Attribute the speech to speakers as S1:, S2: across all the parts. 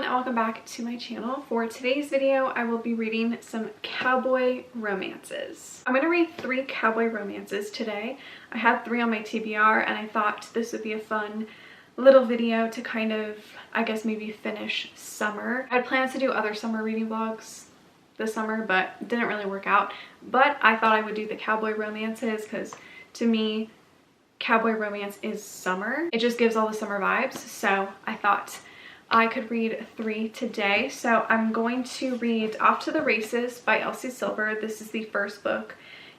S1: and welcome back to my channel. For today's video, I will be reading some cowboy romances. I'm going to read 3 cowboy romances today. I had 3 on my TBR and I thought this would be a fun little video to kind of, I guess, maybe finish summer. I had plans to do other summer reading vlogs this summer, but it didn't really work out. But I thought I would do the cowboy romances because to me, cowboy romance is summer. It just gives all the summer vibes. So I thought I could read 3 today. So I'm going to read Off to the Races by Elsie Silver. This is the first book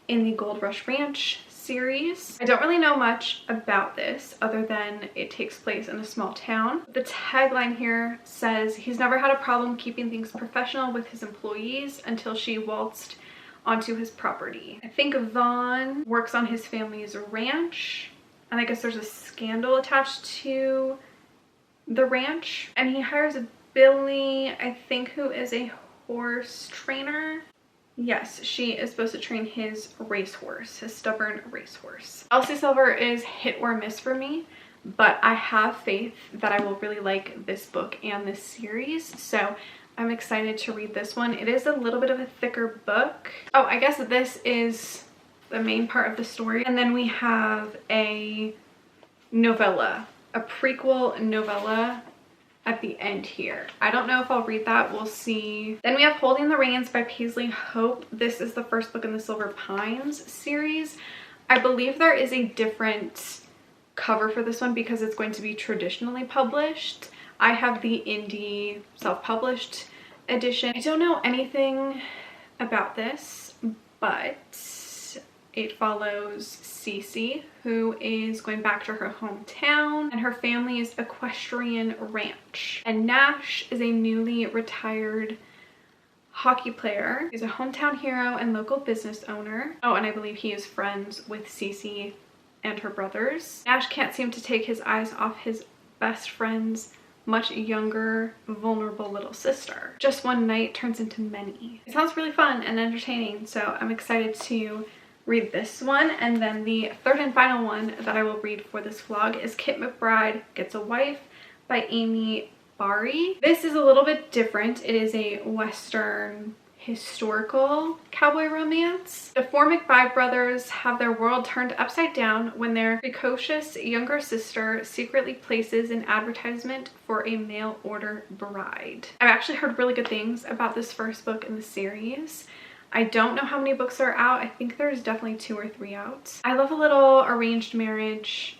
S1: in the Gold Rush Ranch series. I don't really know much about this other than it takes place in a small town. The tagline here says, he's never had a problem keeping things professional with his employees until she waltzed onto his property. I think Vaughn works on his family's ranch, and I guess there's a scandal attached to the ranch, and he hires Billy, I think, who is a horse trainer. Yes, she is supposed to train his racehorse, his stubborn racehorse. Elsie Silver is hit or miss for me, but I have faith that I will really like this book and this series, so I'm excited to read this one. It is a little bit of a thicker book. Oh, I guess this is the main part of the story, and then we have a novella, a prequel novella at the end here. I don't know if I'll read that, we'll see. Then we have Holding the Reins by Paisley Hope. This is the first book in the Silver Pines series. I believe there is a different cover for this one because it's going to be traditionally published. I have the indie self-published edition. I don't know anything about this, but it follows Cece, who is going back to her hometown and her family's equestrian ranch. And Nash is a newly retired hockey player. He's a hometown hero and local business owner. Oh, and I believe he is friends with Cece and her brothers. Nash can't seem to take his eyes off his best friend's much younger, vulnerable little sister. Just one night turns into many. It sounds really fun and entertaining, so I'm excited to read this one. And then the third and final one that I will read for this vlog is Kit McBride Gets a Wife by Amy Barry. This is a little bit different. It is a Western historical cowboy romance. The 4 McBride brothers have their world turned upside down when their precocious younger sister secretly places an advertisement for a mail order bride. I've actually heard really good things about this first book in the series. I don't know how many books are out. I think there's definitely 2 or 3 out. I love a little arranged marriage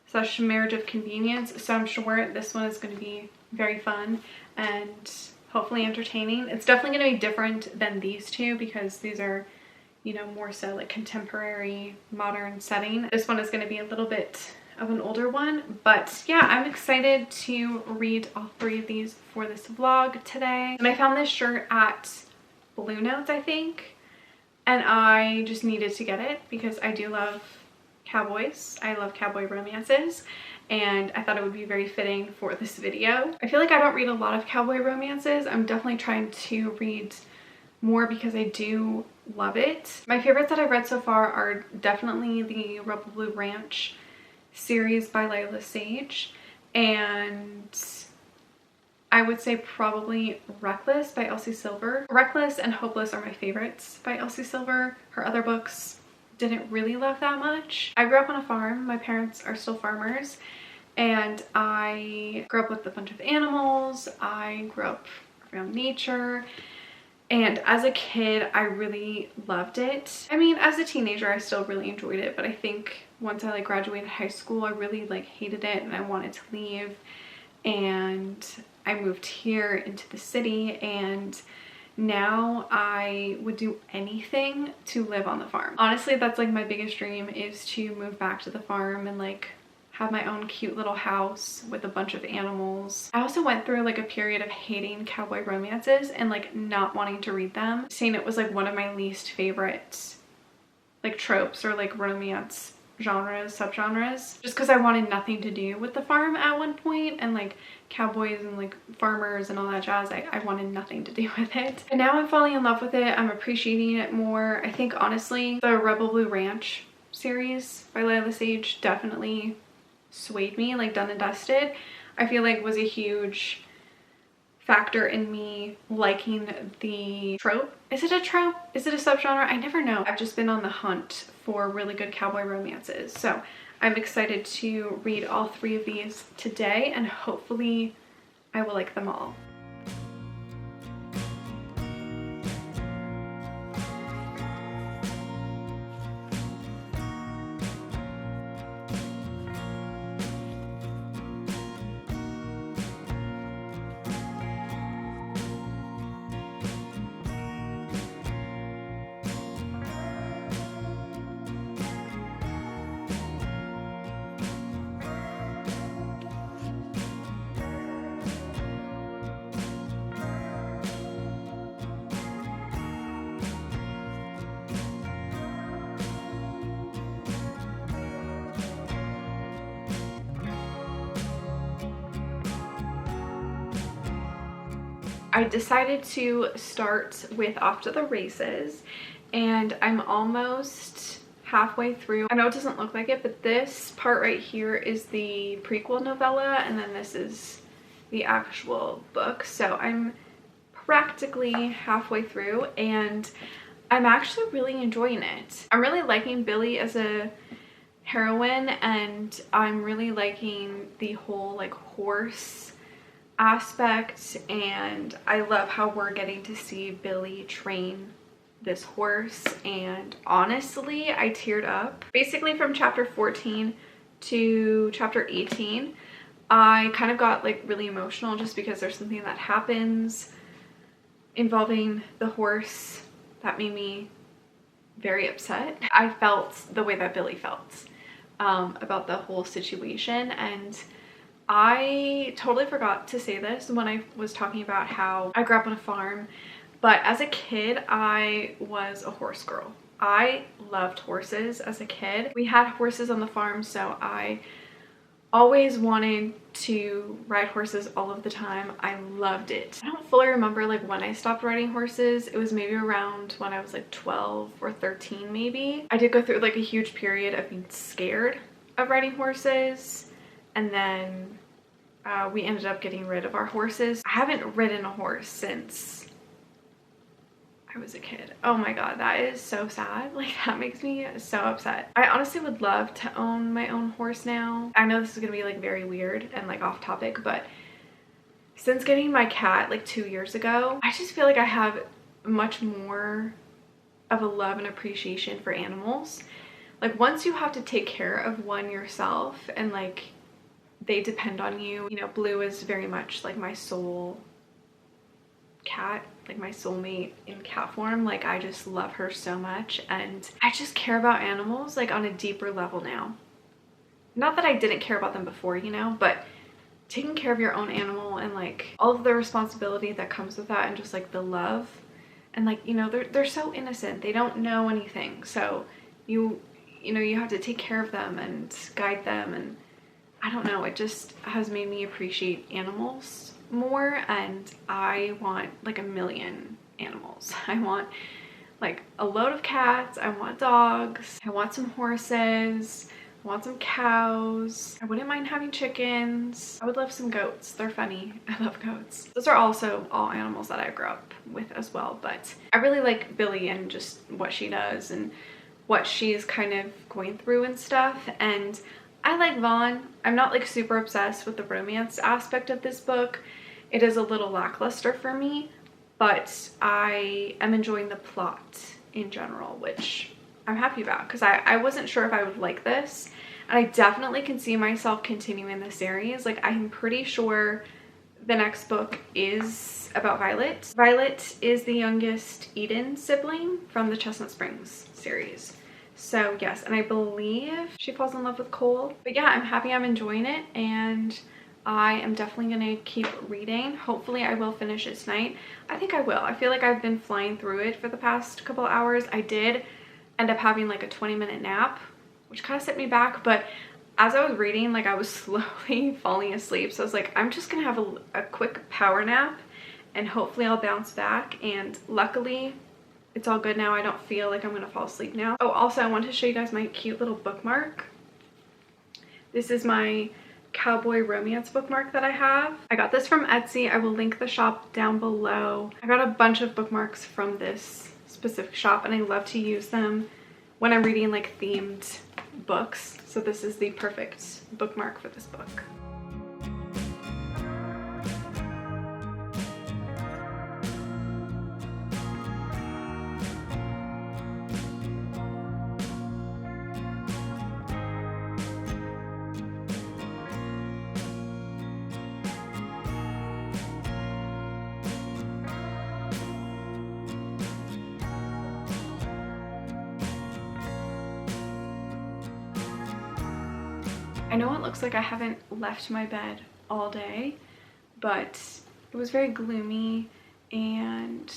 S1: / marriage of convenience, so I'm sure this one is going to be very fun and hopefully entertaining. It's definitely going to be different than these 2 because these are, you know, more so like contemporary modern setting. This one is going to be a little bit of an older one, but yeah, I'm excited to read all 3 of these for this vlog today. And I found this shirt at Blue Notes, I think, and I just needed to get it because I do love cowboys. I love cowboy romances, and I thought it would be very fitting for this video. I feel like I don't read a lot of cowboy romances. I'm definitely trying to read more because I do love it. My favorites that I've read so far are definitely the Rebel Blue Ranch series by Lila Sage, and I would say probably Reckless by Elsie Silver. Reckless and Hopeless are my favorites by Elsie Silver. Her other books didn't really love that much. I grew up on a farm. My parents are still farmers, and I grew up with a bunch of animals. I grew up around nature, and as a kid I really loved it. I mean, as a teenager I still really enjoyed it, but I think once I graduated high school I really hated it and I wanted to leave, and I moved here into the city, and now I would do anything to live on the farm. Honestly, that's my biggest dream, is to move back to the farm and have my own cute little house with a bunch of animals. I also went through a period of hating cowboy romances and not wanting to read them, saying it was one of my least favorite tropes or romance genres, subgenres, just because I wanted nothing to do with the farm at one point, and cowboys and farmers and all that jazz, I wanted nothing to do with it. And now I'm falling in love with it. I'm appreciating it more. I think honestly the Rebel Blue Ranch series by Lila Sage definitely swayed me, Done and Dusted, I feel was a huge factor in me liking the trope. Is it a trope? Is it a subgenre? I never know. I've just been on the hunt for really good cowboy romances. So I'm excited to read all 3 of these today, and hopefully I will like them all. I decided to start with Off to the Races, and I'm almost halfway through. I know it doesn't look like it, but this part right here is the prequel novella, and then this is the actual book. So I'm practically halfway through, and I'm actually really enjoying it. I'm really liking Billy as a heroine, and I'm really liking the whole like horse aspect, and I love how we're getting to see Billy train this horse, and honestly I teared up. Basically from chapter 14 to chapter 18 I kind of got like really emotional just because there's something that happens involving the horse that made me very upset. I felt the way that Billy felt about the whole situation, and I totally forgot to say this when I was talking about how I grew up on a farm, but as a kid, I was a horse girl. I loved horses as a kid. We had horses on the farm, so I always wanted to ride horses all of the time. I loved it. I don't fully remember like when I stopped riding horses. It was maybe around when I was like 12 or 13 maybe. I did go through like a huge period of being scared of riding horses, and then we ended up getting rid of our horses. I haven't ridden a horse since I was a kid. Oh my god, that is so sad. Like, that makes me so upset. I honestly would love to own my own horse now. I know this is gonna be like very weird and like off topic, but since getting my cat like 2 years ago, I just feel like I have much more of a love and appreciation for animals. Like, once you have to take care of one yourself and like they depend on you. You know, Blue is very much like my soul cat, like my soulmate in cat form. Like, I just love her so much, and I just care about animals like on a deeper level now. Not that I didn't care about them before, you know, but taking care of your own animal and like all of the responsibility that comes with that, and just like the love, and like, you know, they're so innocent. They don't know anything, so you know, you have to take care of them and guide them, and I don't know, it just has made me appreciate animals more, and I want like a million animals. I want like a load of cats, I want dogs, I want some horses, I want some cows, I wouldn't mind having chickens, I would love some goats. They're funny. I love goats. Those are also all animals that I grew up with as well, but I really like Billy and just what she does and what she's kind of going through and stuff. And I like Vaughn. I'm not like super obsessed with the romance aspect of this book. It is a little lackluster for me, but I am enjoying the plot in general, which I'm happy about, because I wasn't sure if I would like this, and I definitely can see myself continuing the series. Like, I'm pretty sure the next book is about Violet. Violet is the youngest Eden sibling from the Chestnut Springs series. So yes, and I believe she falls in love with Cole. But yeah, I'm happy I'm enjoying it, and I am definitely gonna keep reading. Hopefully I will finish it tonight. I think I will. I feel like I've been flying through it for the past couple hours. I did end up having like a 20-minute nap, which kind of set me back, but as I was reading, like, I was slowly falling asleep. So I was like, I'm just gonna have a quick power nap, and hopefully I'll bounce back. And luckily it's all good now. I don't feel like I'm gonna fall asleep now. Oh, also I wanted to show you guys my cute little bookmark. This is my cowboy romance bookmark that I have. I got this from Etsy. I will link the shop down below. I got a bunch of bookmarks from this specific shop and I love to use them when I'm reading like themed books. So this is the perfect bookmark for this book. I know it looks like I haven't left my bed all day, but it was very gloomy and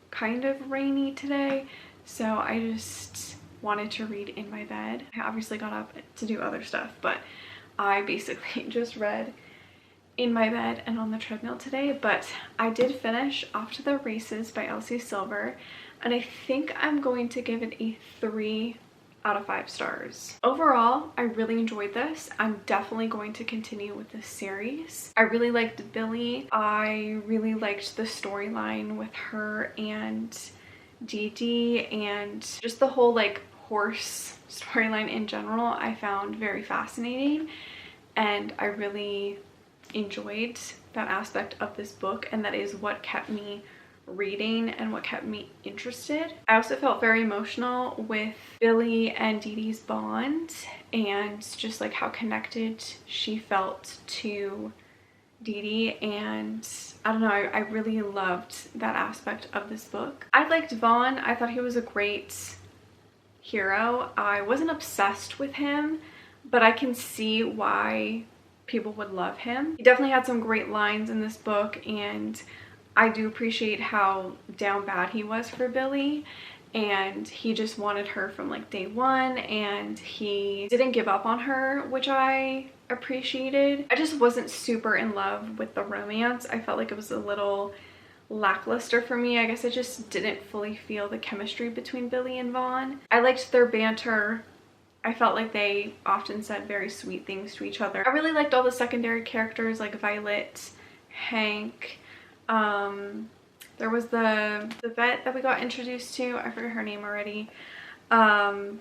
S1: kind of rainy today, so I just wanted to read in my bed. I obviously got up to do other stuff, but I basically just read in my bed and on the treadmill today. But I did finish Off to the Races by Elsie Silver, and I think I'm going to give it a 3 out of 5 stars. Overall, I really enjoyed this. I'm definitely going to continue with this series. I really liked Billy. I really liked the storyline with her and Dee Dee, and just the whole like horse storyline in general I found very fascinating, and I really enjoyed that aspect of this book, and that is what kept me reading and what kept me interested. I also felt very emotional with Billy and Dee Dee's bond, and just like how connected she felt to Dee Dee, and I don't know, I really loved that aspect of this book. I liked Vaughn. I thought he was a great hero. I wasn't obsessed with him, but I can see why people would love him. He definitely had some great lines in this book, and I do appreciate how down bad he was for Billy, and he just wanted her from like day one, and he didn't give up on her, which I appreciated. I just wasn't super in love with the romance. I felt like it was a little lackluster for me. I guess I just didn't fully feel the chemistry between Billy and Vaughn. I liked their banter. I felt like they often said very sweet things to each other. I really liked all the secondary characters like Violet, Hank. There was the vet that we got introduced to. I forget her name already.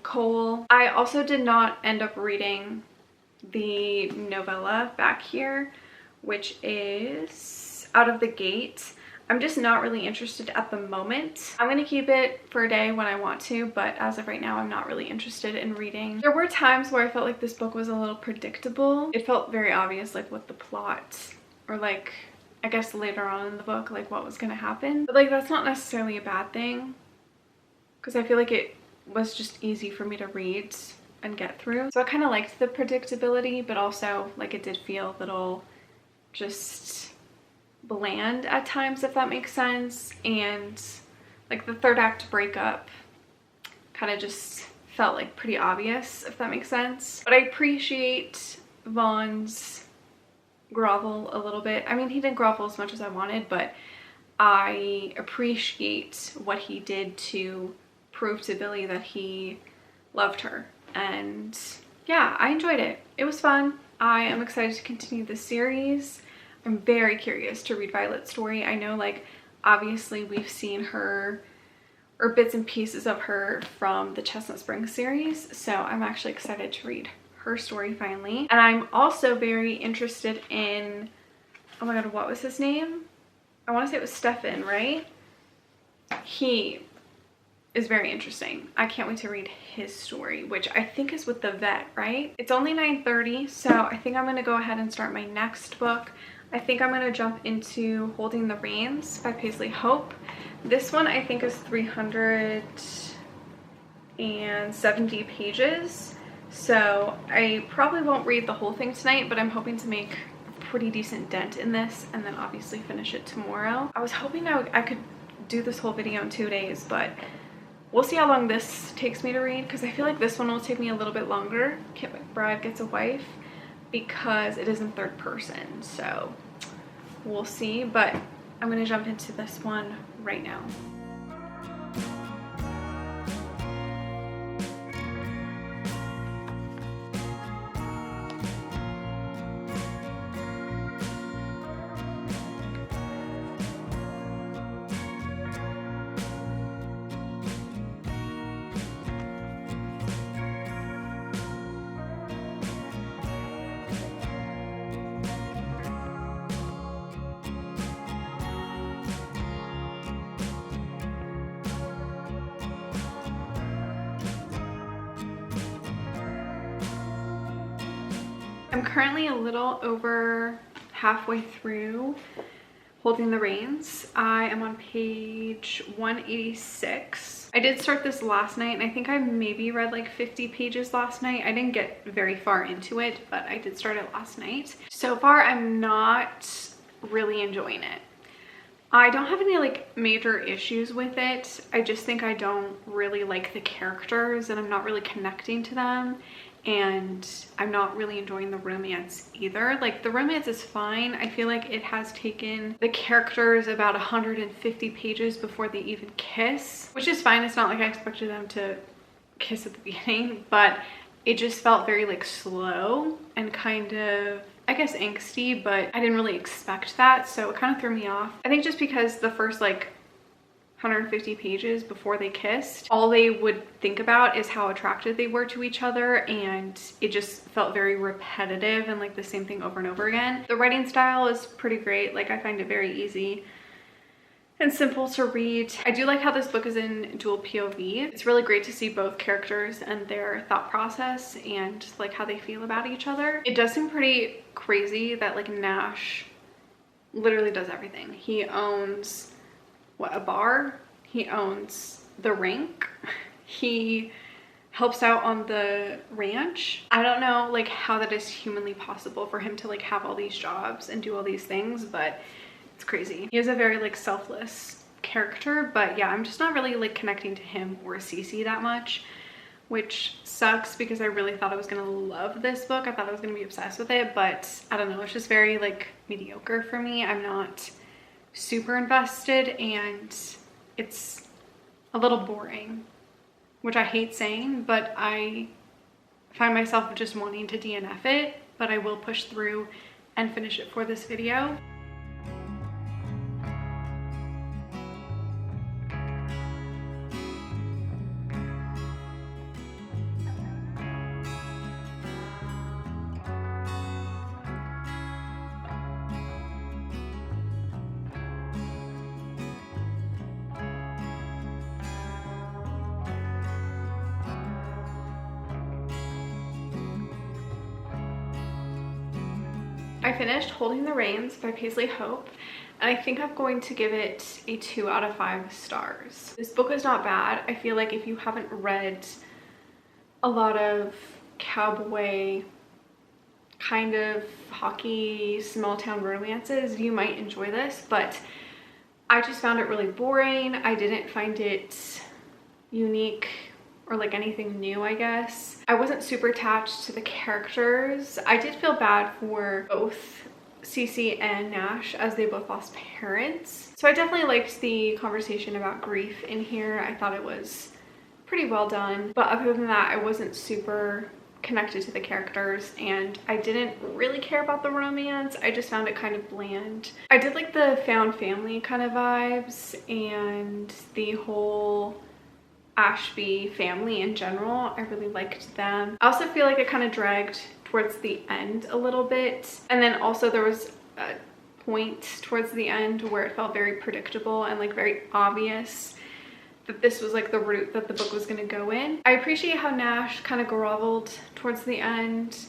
S1: Cole. I also did not end up reading the novella back here, which is Out of the Gate. I'm just not really interested at the moment. I'm gonna keep it for a day when I want to, but as of right now, I'm not really interested in reading. There were times where I felt like this book was a little predictable. It felt very obvious like what the plot, or like I guess later on in the book, like what was gonna happen. But like that's not necessarily a bad thing, because I feel like it was just easy for me to read and get through. So I kind of liked the predictability, but also like it did feel a little just bland at times, if that makes sense. And like the third act breakup kind of just felt like pretty obvious, if that makes sense. But I appreciate Vaughn's grovel a little bit. I mean, he didn't grovel as much as I wanted, but I appreciate what he did to prove to Billy that he loved her. And yeah, I enjoyed it. It was fun. I am excited to continue this series. I'm very curious to read Violet's story. I know like obviously we've seen her or bits and pieces of her from the Chestnut Springs series, so I'm actually excited to read her story finally. And I'm also very interested in, oh my god, what was his name? I want to say it was Stefan, right? He is very interesting. I can't wait to read his story, which I think is with the vet, right? It's only 9:30, so I think I'm going to go ahead and start my next book. I think I'm going to jump into Holding the Reins by Paisley Hope. This one I think is 370 pages. So I probably won't read the whole thing tonight, but I'm hoping to make a pretty decent dent in this and then obviously finish it tomorrow. I was hoping I could do this whole video in 2 days, but we'll see how long this takes me to read, because I feel like this one will take me a little bit longer. Kit McBride Gets a Wife, because it is in third person, so we'll see. But I'm gonna jump into this one right now. currently a little over halfway through Holding the Reins. I am on page 186. I did start this last night, and I think I maybe read like 50 pages last night. I didn't get very far into it, but I did start it last night. So far, I'm not really enjoying it. I don't have any like major issues with it. I just think I don't really like the characters, and I'm not really connecting to them. And I'm not really enjoying the romance either. Like, the romance is fine. I feel like it has taken the characters about 150 pages before they even kiss, which is fine. It's not like I expected them to kiss at the beginning, but it just felt very like slow and kind of, I guess, angsty, but I didn't really expect that, so it kind of threw me off. I think just because the first like 150 pages before they kissed, all they would think about is how attracted they were to each other, and it just felt very repetitive and like the same thing over and over again. The writing style is pretty great. Like, I find it very easy and simple to read. I do like how this book is in dual POV. It's really great to see both characters and their thought process and like how they feel about each other. It does seem pretty crazy that like Nash literally does everything. He owns a bar, he owns the rink, he helps out on the ranch. I don't know like how that is humanly possible for him to like have all these jobs and do all these things, but it's crazy. He is a very like selfless character, but yeah, I'm just not really like connecting to him or Cece that much, which sucks because I really thought I was gonna love this book. I thought I was gonna be obsessed with it, but I don't know, it's just very like mediocre for me. I'm not super invested, and it's a little boring, which I hate saying, but I find myself just wanting to DNF it, but I will push through and finish it for this video. I finished Holding the Reins by Paisley Hope, and I think I'm going to give it a 2 out of 5 stars. This book is not bad. I feel like if you haven't read a lot of cowboy kind of hockey small town romances, you might enjoy this, but I just found it really boring. I didn't find it unique or like anything new, I guess. I wasn't super attached to the characters. I did feel bad for both Cece and Nash as they both lost parents. So I definitely liked the conversation about grief in here. I thought it was pretty well done. But other than that, I wasn't super connected to the characters, and I didn't really care about the romance. I just found it kind of bland. I did like the found family kind of vibes and the whole Ashby family in general. I really liked them. I also feel like it kind of dragged towards the end a little bit, and then also there was a point towards the end where it felt very predictable and like very obvious that this was like the route that the book was going to go in. I appreciate how Nash kind of groveled towards the end,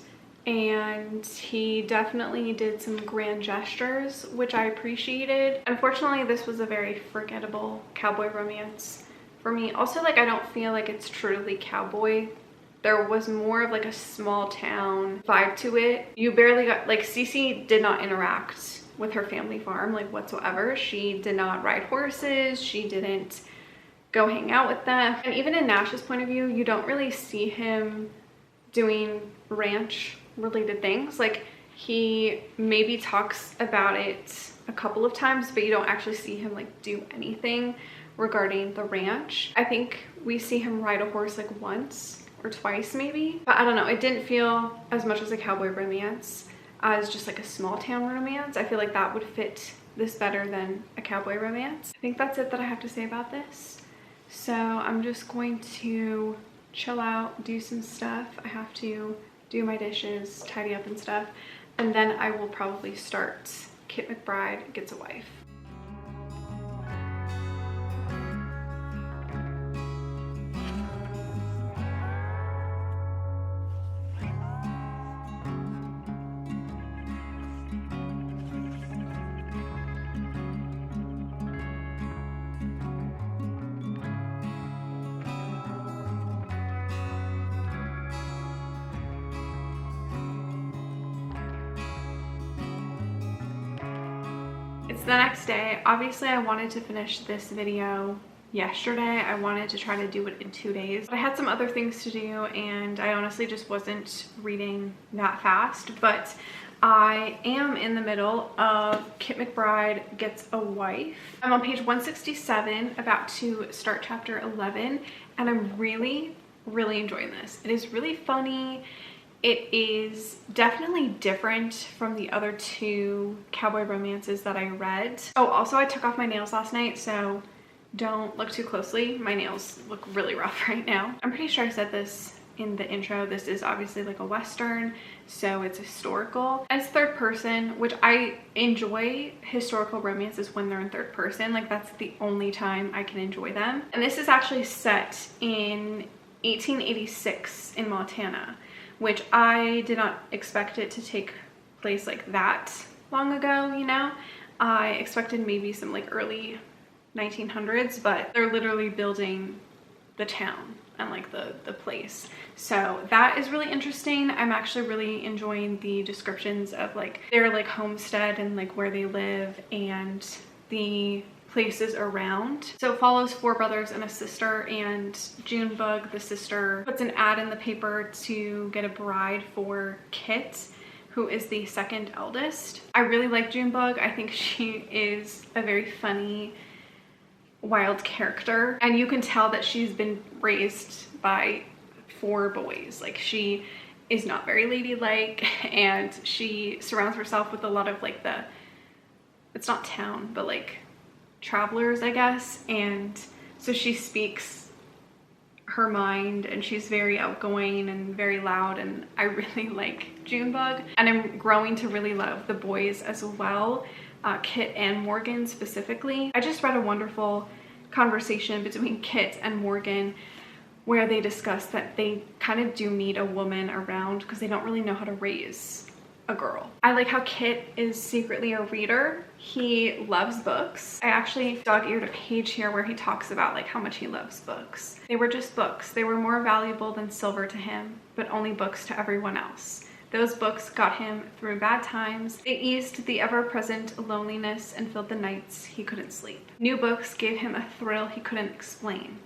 S1: and he definitely did some grand gestures, which I appreciated. Unfortunately, this was a very forgettable cowboy romance for me. Also, like, I don't feel like it's truly cowboy. There was more of like a small town vibe to it. You barely got, like, Cece did not interact with her family farm like whatsoever. She did not ride horses. She didn't go hang out with them. And even in Nash's point of view, you don't really see him doing ranch related things. Like, he maybe talks about it a couple of times, but you don't actually see him like do anything regarding the ranch. I think we see him ride a horse like once or twice maybe, but I don't know, it didn't feel as much as a cowboy romance as just like a small town romance. I feel like that would fit this better than a cowboy romance. I think that's it that I have to say about this. So I'm just going to chill out, do some stuff. I have to do my dishes, tidy up and stuff, and then I will probably start Kit McBride Gets a Wife. It's the next day. Obviously, I wanted to finish this video yesterday. I wanted to try to do it in 2 days. But I had some other things to do and I honestly just wasn't reading that fast. But I am in the middle of Kit McBride Gets a Wife. I'm on page 167, about to start chapter 11, and I'm really enjoying this. It is really funny. It is definitely different from the other 2 cowboy romances that I read. Oh, also I took off my nails last night, so don't look too closely. My nails look really rough right now. I'm pretty sure I said this in the intro. This is obviously like a Western, so it's historical. And it's third person, which I enjoy historical romances when they're in third person. Like that's the only time I can enjoy them. And this is actually set in 1886 in Montana, which I did not expect it to take place like that long ago, you know? I expected maybe some like early 1900s, but they're literally building the town and like the place. So that is really interesting. I'm actually really enjoying the descriptions of like their like homestead and like where they live and the places around. So it follows 4 brothers and a sister, and Junebug, the sister, puts an ad in the paper to get a bride for Kit, who is the second eldest. I really like Junebug. I think she is a very funny, wild character, and you can tell that she's been raised by 4 boys. Like she is not very ladylike, and she surrounds herself with a lot of like it's not town, but like travelers, I guess. And so she speaks her mind, and she's very outgoing and very loud, and I really like Junebug. And I'm growing to really love the boys as well, Kit and Morgan specifically. I just read a wonderful conversation between Kit and Morgan where they discuss that they kind of do need a woman around because they don't really know how to raise a girl. I like how Kit is secretly a reader. He loves books. I actually dog-eared a page here where he talks about like how much he loves books. They were just books. They were more valuable than silver to him, but only books to everyone else. Those books got him through bad times. They eased the ever-present loneliness and filled the nights he couldn't sleep. New books gave him a thrill he couldn't explain.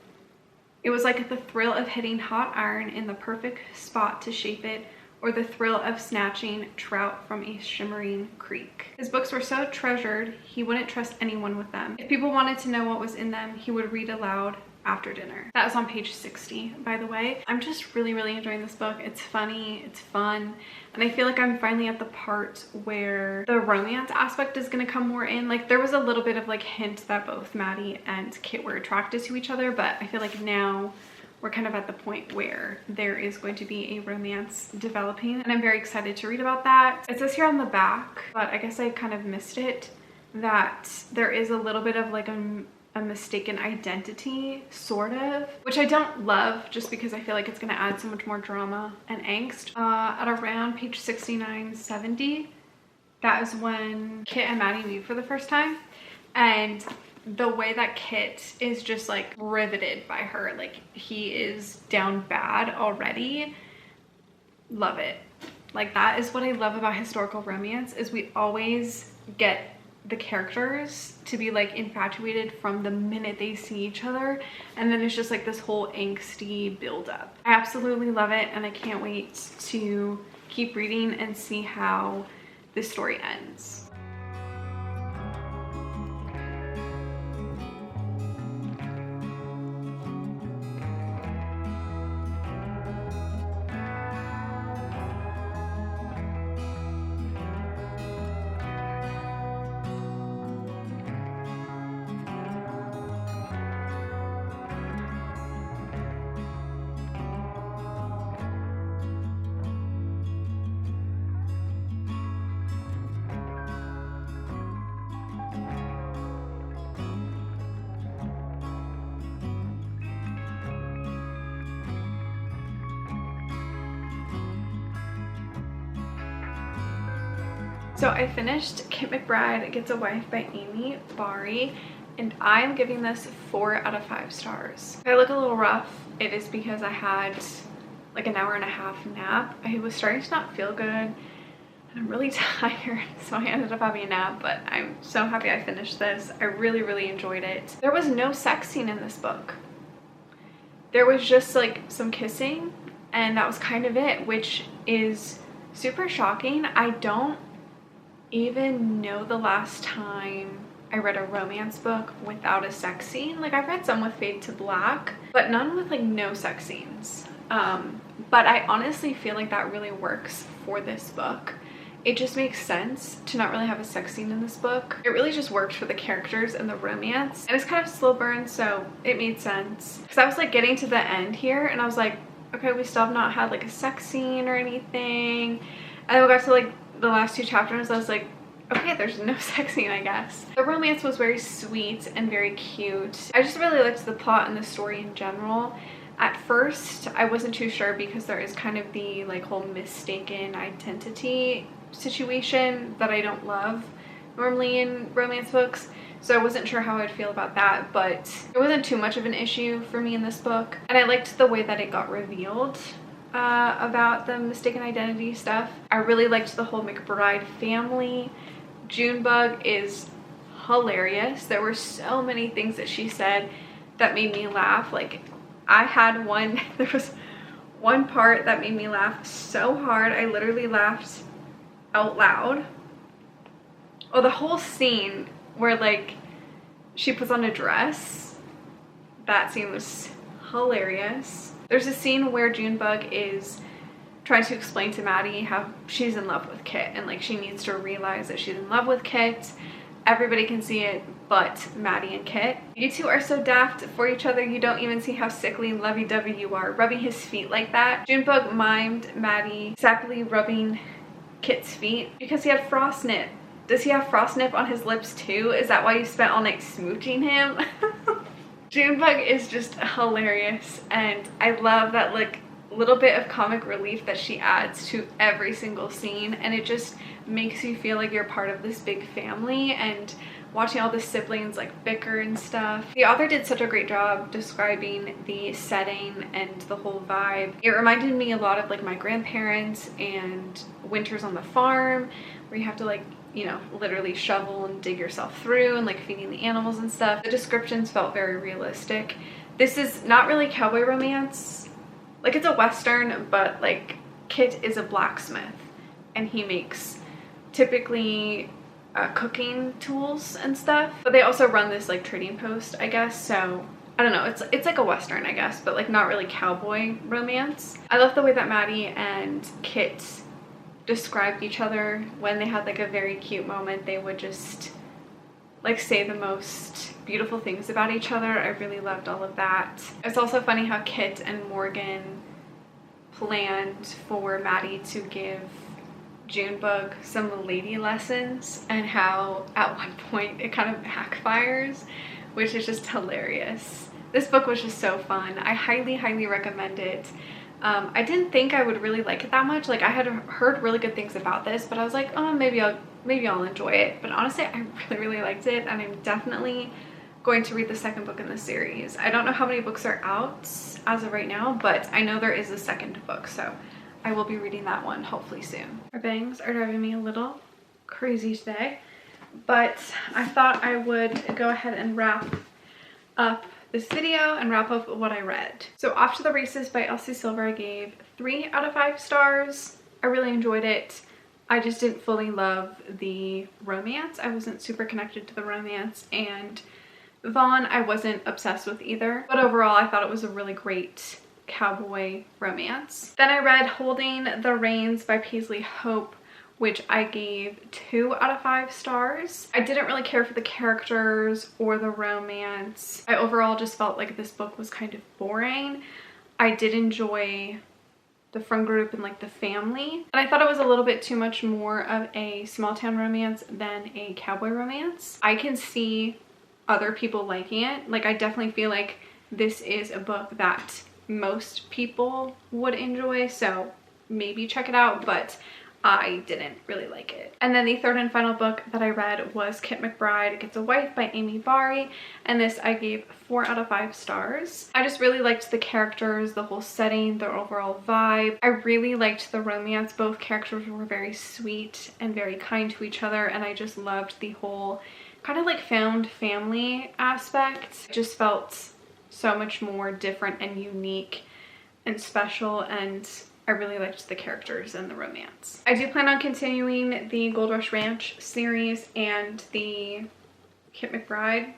S1: It was like the thrill of hitting hot iron in the perfect spot to shape it, or the thrill of snatching trout from a shimmering creek. His books were so treasured, he wouldn't trust anyone with them. If people wanted to know what was in them, he would read aloud after dinner. That was on page 60, by the way. I'm just really enjoying this book. It's funny, it's fun, and I feel like I'm finally at the part where the romance aspect is gonna come more in. Like there was a little bit of like hint that both Maddie and Kit were attracted to each other, but I feel like now we're kind of at the point where there is going to be a romance developing, and I'm very excited to read about that. It says here on the back, but I guess I kind of missed it, that there is a little bit of like a mistaken identity, sort of, which I don't love just because I feel like it's going to add so much more drama and angst. At around page 69, 70, that is when Kit and Maddie meet for the first time, and the way that Kit is just like riveted by her, like he is down bad already. Love it. Like that is what I love about historical romance, is we always get the characters to be like infatuated from the minute they see each other, and then it's just like this whole angsty build up. I absolutely love it, and I can't wait to keep reading and see how this story ends. So I finished Kit McBride Gets a Wife by Amy Barry, and I'm giving this 4 out of 5 stars. If I look a little rough, it is because I had like an hour and a half nap. I was starting to not feel good. I'm really tired, so I ended up having a nap, but I'm so happy I finished this. I really, really enjoyed it. There was no sex scene in this book. There was just like some kissing, and that was kind of it, which is super shocking. I don't even know the last time I read a romance book without a sex scene. Like, I've read some with Fade to Black, but none with like no sex scenes. But I honestly feel like that really works for this book. It just makes sense to not really have a sex scene in this book. It really just worked for the characters and the romance. And it's kind of slow burn, so it made sense. Because I was like getting to the end here and I was like, okay, we still have not had like a sex scene or anything. And then we got to like the last 2 chapters. I was like, okay, there's no sex scene, I guess. The romance was very sweet and very cute. I just really liked the plot and the story in general. At first, I wasn't too sure because there is kind of the like whole mistaken identity situation that I don't love normally in romance books. So I wasn't sure how I'd feel about that, but it wasn't too much of an issue for me in this book. And I liked the way that it got revealed about the mistaken identity stuff. I really liked the whole McBride family. Junebug is hilarious. There were so many things that she said that made me laugh. Like, I had one, there was one part that made me laugh so hard. I literally laughed out loud. Oh, the whole scene where like she puts on a dress, that scene was hilarious. There's a scene where Junebug is trying to explain to Maddie how she's in love with Kit, and like she needs to realize that she's in love with Kit. Everybody can see it but Maddie and Kit. You two are so daft for each other, you don't even see how sickly lovey-dovey you are, rubbing his feet like that. Junebug mimed Maddie exactly rubbing Kit's feet because he had frost nip. Does he have frost nip on his lips too? Is that why you spent all night smooching him? Junebug is just hilarious, and I love that like little bit of comic relief that she adds to every single scene, and it just makes you feel like you're part of this big family, and watching all the siblings like bicker and stuff. The author did such a great job describing the setting and the whole vibe. It reminded me a lot of like my grandparents and winters on the farm, where you have to like, you know, literally shovel and dig yourself through and like feeding the animals and stuff. The descriptions felt very realistic. This is not really cowboy romance. Like, it's a Western, but like Kit is a blacksmith and he makes typically cooking tools and stuff, but they also run this like trading post, I guess. So I don't know, it's like a Western, I guess, but like not really cowboy romance. I love the way that Maddie and Kit described each other. When they had like a very cute moment, they would just like say the most beautiful things about each other. I really loved all of that. It's also funny how Kit and Morgan planned for Maddie to give Junebug some lady lessons, and how at one point it kind of backfires, which is just hilarious. This book was just so fun. I highly recommend it. I didn't think I would really like it that much. Like, I had heard really good things about this, but I was like, oh, maybe I'll enjoy it. But honestly, I really liked it, and I'm definitely going to read the second book in the series. I don't know how many books are out as of right now, but I know there is a second book, so I will be reading that one hopefully soon. My bangs are driving me a little crazy today, but I thought I would go ahead and wrap up this video and wrap up what I read. So Off to the Races by Elsie Silver I gave 3 out of 5 stars. I really enjoyed it. I just didn't fully love the romance. I wasn't super connected to the romance, and Vaughn I wasn't obsessed with either. But overall, I thought it was a really great cowboy romance. Then I read Holding the Reins by Paisley Hope, which I gave 2 out of 5 stars. I didn't really care for the characters or the romance. I overall just felt like this book was kind of boring. I did enjoy the friend group and like the family, and I thought it was a little bit too much more of a small town romance than a cowboy romance. I can see other people liking it. Like, I definitely feel like this is a book that most people would enjoy, so maybe check it out, but I didn't really like it. And then the third and final book that I read was Kit McBride Gets a Wife by Amy Barry, and this I gave 4 out of 5 stars. I just really liked the characters, the whole setting, the overall vibe. I really liked the romance. Both characters were very sweet and very kind to each other, and I just loved the whole kind of like found family aspect. It just felt so much more different and unique and special, and I really liked the characters and the romance. I do plan on continuing the Gold Rush Ranch series and the Kit McBride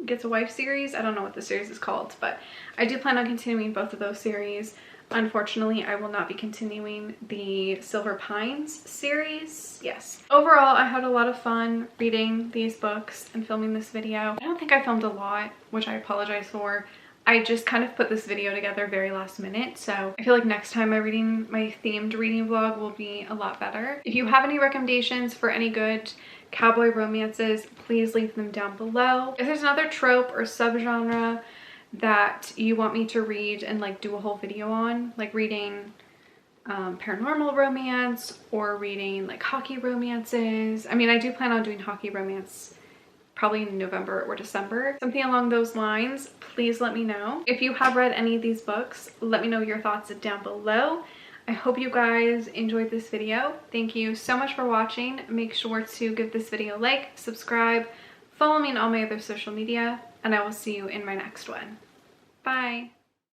S1: Gets a Wife series. I don't know what the series is called, but I do plan on continuing both of those series. Unfortunately, I will not be continuing the Silver Pines series. Yes. Overall, I had a lot of fun reading these books and filming this video. I don't think I filmed a lot, which I apologize for. I just kind of put this video together very last minute, so I feel like next time my themed reading vlog will be a lot better. If you have any recommendations for any good cowboy romances, please leave them down below. If there's another trope or subgenre that you want me to read and like do a whole video on, like reading paranormal romance or reading like hockey romances. I mean, I do plan on doing hockey romance probably in November or December. Something along those lines, please let me know. If you have read any of these books, let me know your thoughts down below. I hope you guys enjoyed this video. Thank you so much for watching. Make sure to give this video a like, subscribe, follow me on all my other social media, and I will see you in my next one. Bye.